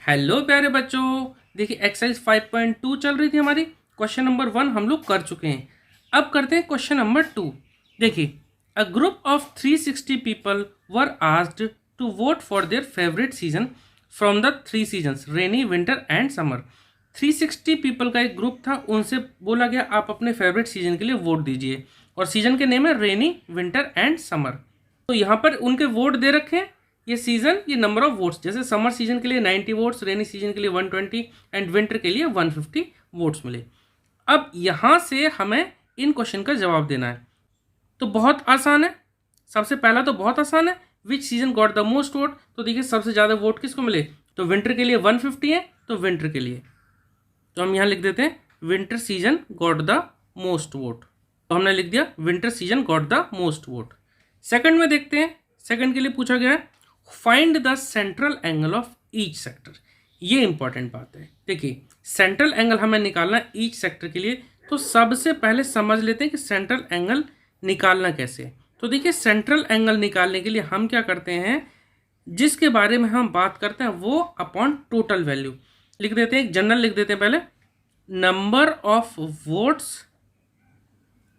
Hello प्यारे बच्चों, देखिए एक्सरसाइज 5.2 चल रही थी हमारी। क्वेश्चन नंबर 1 हम लोग कर चुके हैं। अब करते हैं क्वेश्चन नंबर 2। देखिए, a group of 360 people were asked to vote for their favourite season from the 3 seasons rainy, winter and summer. 360 people का एक ग्रुप था, उनसे बोला गया आप अपने फेवरेट सीजन के लिए वोट दीजिए, और सीजन के नेम है रेनी, विंटर एंड समर। तो यहाँ पर उनके वोट दे रखे हैं, ये सीजन, ये नंबर ऑफ वोट्स, जैसे समर सीजन के लिए 90 वोट्स, रेनी सीजन के लिए 120 एंड विंटर के लिए 150 वोट्स मिले। अब यहाँ से हमें इन क्वेश्चन का जवाब देना है। तो बहुत आसान है। सबसे पहला तो बहुत आसान है, विच season got the most vote. तो देखिए सबसे ज़्यादा वोट किसको मिले, तो विंटर के लिए 150 है, तो विंटर के लिए तो हम यहाँ लिख देते हैं winter season got the most vote. तो हमने लिख दिया winter season got the most vote. Second में देखते हैं, सेकंड के लिए पूछा गया है find the central angle of each sector. ये इंपॉर्टेंट बात है। देखिए सेंट्रल एंगल हमें निकालना है ईच सेक्टर के लिए। तो सबसे पहले समझ लेते हैं कि सेंट्रल एंगल निकालना कैसे। तो देखिए सेंट्रल एंगल निकालने के लिए हम क्या करते हैं, जिसके बारे में हम बात करते हैं वो अपॉन टोटल वैल्यू लिख देते हैं। जनरल लिख देते हैं पहले, number of votes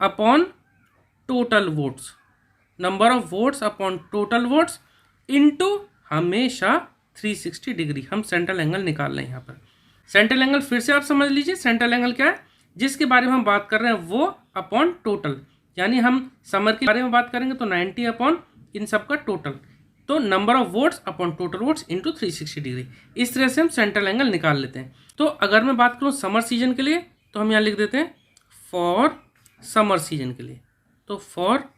upon total votes, number of votes upon total votes into हमेशा 360 डिग्री। हम सेंट्रल एंगल निकाल रहे हैं यहाँ पर। सेंट्रल एंगल फिर से आप समझ लीजिए, सेंट्रल एंगल क्या है, जिसके बारे में हम बात कर रहे हैं वो अपॉन टोटल, यानी हम समर के बारे में बात करेंगे तो 90 अपॉन इन सब का टोटल, तो number of votes upon total votes into 360 degree. इस तरह से हम सेंट्रल एंगल निकाल लेते हैं। तो अगर मैं बात करूँ समर सीजन के लिए, तो हम यहाँ लिख देते हैं फॉर समर सीजन के लिए, तो फॉर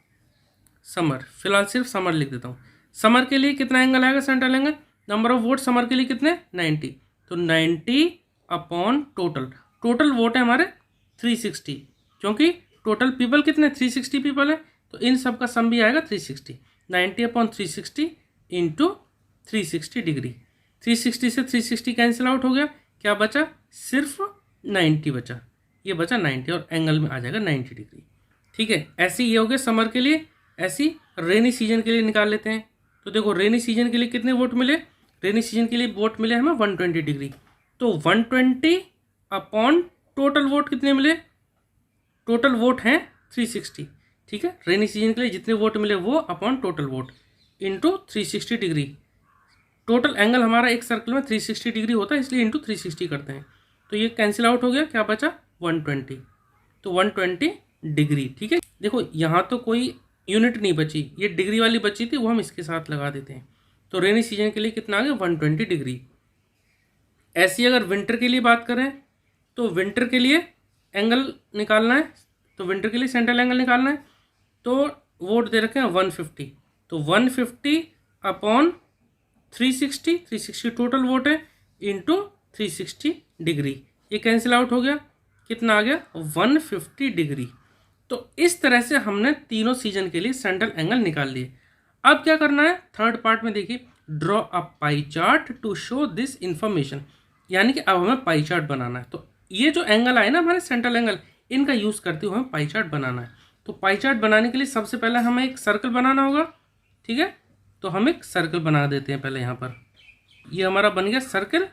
समर, फिलहाल सिर्फ समर लिख देता हूँ। समर के लिए कितना एंगल आएगा central angle, number of vote summer के लिए कितने 90, तो 90 अपॉन टोटल, टोटल वोट है हमारे 360, क्योंकि टोटल पीपल कितने 360 पीपल है, तो इन सब का सम भी आएगा 360। 90 अपॉन 360 इंटू 360 डिग्री। 360 से 360 कैंसिल आउट हो गया, क्या बचा, सिर्फ 90 बचा, ये बचा 90 और एंगल में आ जाएगा 90 डिग्री। ठीक है, ऐसे ये हो गया समर के लिए। ऐसी रेनी सीजन के लिए निकाल लेते हैं। तो देखो रेनी सीजन के लिए कितने वोट मिले, रेनी सीजन के लिए वोट मिले हमें 120 डिग्री, तो 120 अपॉन टोटल वोट कितने मिले, टोटल वोट हैं 360। ठीक है, रेनी सीजन के लिए जितने वोट मिले वो upon total vote into 360 degree. Total angle हमारा एक सर्कल में 360 डिग्री होता है, इसलिए इंटू 360 करते हैं, तो ये कैंसिल आउट हो गया, क्या बचा 120, तो 120 डिग्री। ठीक है, देखो यहाँ तो कोई यूनिट नहीं बची, ये डिग्री वाली बची थी, वो हम इसके साथ लगा देते हैं। तो रेनी सीजन के लिए कितना आ गया 120 डिग्री। ऐसी अगर विंटर के लिए बात करें, तो विंटर के लिए एंगल निकालना है, तो विंटर के लिए सेंट्रल एंगल निकालना है, तो वोट दे रखे हैं 150, तो 150 अपॉन 360 टोटल वोट है इंटू 360 डिग्री। ये कैंसिल आउट हो गया, कितना आ गया 150 डिग्री। तो इस तरह से हमने तीनों सीजन के लिए सेंट्रल एंगल निकाल लिए। अब क्या करना है, थर्ड पार्ट में देखिए, draw a pie chart to show this information, यानी कि अब हमें पाई चार्ट बनाना है। तो ये जो एंगल आए ना हमारे सेंट्रल एंगल, इनका यूज़ करते हुए हमें पाई चार्ट बनाना है। तो पाई चार्ट बनाने के लिए सबसे पहले हमें एक सर्कल बनाना होगा। ठीक है, तो हम एक सर्कल बना देते हैं पहले यहाँ पर। ये हमारा बन गया सर्कल,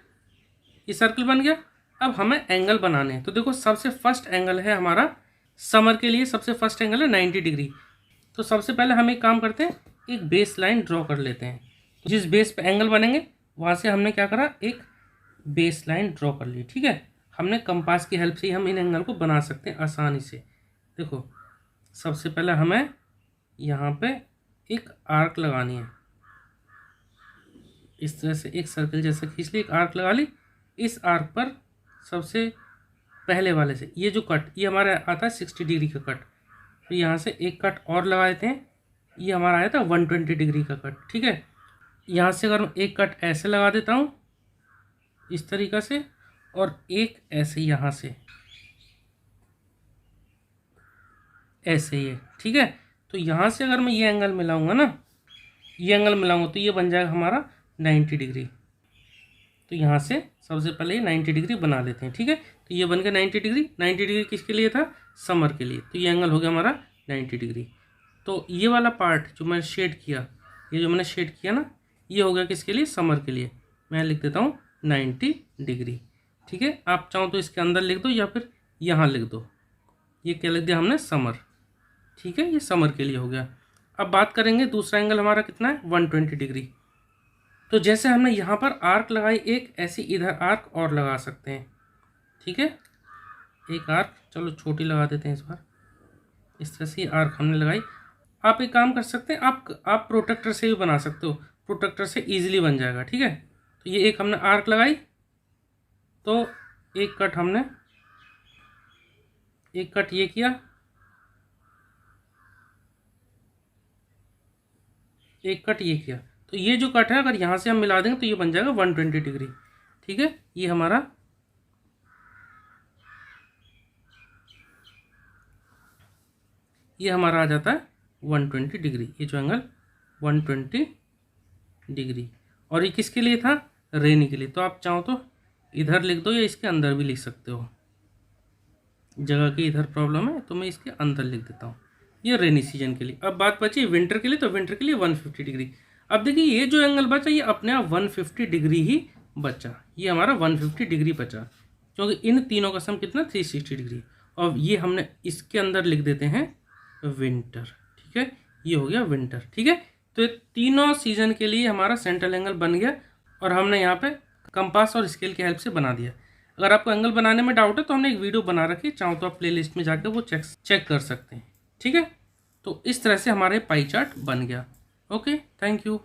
ये सर्कल बन गया। अब हमें एंगल बनाने हैं। तो देखो सबसे फर्स्ट एंगल है हमारा समर के लिए, सबसे फर्स्ट एंगल है 90 डिग्री। तो सबसे पहले हम एक काम करते हैं, एक बेस लाइन ड्रॉ कर लेते हैं। जिस बेस पे एंगल बनेंगे वहाँ से हमने क्या करा, एक बेस लाइन ड्रॉ कर ली। ठीक है, हमने कंपास की हेल्प से ही हम इन एंगल को बना सकते हैं आसानी से। देखो सबसे पहले हमें यहाँ पे एक आर्क लगानी है, इस तरह से एक सर्कल जैसा खींच ली, एक आर्क लगा ली। इस आर्क पर सबसे पहले वाले से ये जो कट, ये हमारा आता है 60 डिग्री का कट, तो यहाँ से एक कट और लगा देते हैं। ये हमारा आया था 120 डिग्री का कट। ठीक है, यहाँ से अगर मैं एक कट ऐसे लगा देता हूँ इस तरीक़ा से, और एक ऐसे यहाँ से ऐसे ही है। ठीक है, तो यहाँ से अगर मैं ये एंगल मिलाऊंगा ना, ये एंगल मिलाऊंगा, तो ये बन जाएगा हमारा 90 डिग्री। तो यहाँ से सबसे पहले ये 90 डिग्री बना लेते हैं। ठीक है, तो ये बन गया 90 डिग्री। 90 डिग्री किसके लिए था, समर के लिए, तो ये एंगल हो गया हमारा 90 डिग्री। तो ये वाला पार्ट जो मैंने शेड किया, ये जो मैंने शेड किया ना, ये हो गया किसके लिए, समर के लिए। मैं लिख देता हूँ 90 डिग्री। ठीक है, आप चाहो तो इसके अंदर लिख दो या फिर यहाँ लिख दो। ये क्या लिख दिया हमने, समर। ठीक है, ये समर के लिए हो गया। अब बात करेंगे दूसरा एंगल हमारा कितना है, 120 डिग्री। तो जैसे हमने यहाँ पर आर्क लगाई एक, ऐसी इधर आर्क और लगा सकते हैं। ठीक है, एक आर्क चलो छोटी लगा देते हैं इस बार। इस तरह से आर्क हमने लगाई। आप एक काम कर सकते हैं, आप प्रोटेक्टर से भी बना सकते हो, प्रोटेक्टर से इजीली बन जाएगा। ठीक है, तो ये एक हमने आर्क लगाई, तो एक कट हमने, एक कट ये किया, एक कट ये किया, तो ये जो कट है अगर यहाँ से हम मिला देंगे तो ये बन जाएगा 120 डिग्री। ठीक है, ये हमारा आ जाता है 120 डिग्री। ये जो एंगल 120 डिग्री। और ये किसके लिए था, रेनी के लिए। तो आप चाहो तो इधर लिख दो या इसके अंदर भी लिख सकते हो। जगह की इधर प्रॉब्लम है तो मैं इसके अंदर लिख देता हूँ। ये रेनी सीजन के लिए। अब बात बची विंटर के लिए, तो विंटर के लिए 150 डिग्री। अब देखिए ये जो एंगल बचा ये अपने आप 150 डिग्री ही बचा। ये हमारा 150 डिग्री बचा, क्योंकि इन तीनों का सम कितना, 360 डिग्री। और ये हमने इसके अंदर लिख देते हैं विंटर। ठीक है, ये हो गया विंटर। ठीक है, तो ये तीनों सीजन के लिए हमारा सेंट्रल एंगल बन गया और हमने यहाँ पे कंपास और स्केल की हेल्प से बना दिया। अगर आपको एंगल बनाने में डाउट है तो हमने एक वीडियो बना रखी है, चाहो तो आप प्लेलिस्ट में जाकर वो चेक कर सकते हैं। ठीक है, तो इस तरह से हमारे पाई चार्ट बन गया। Okay, thank you.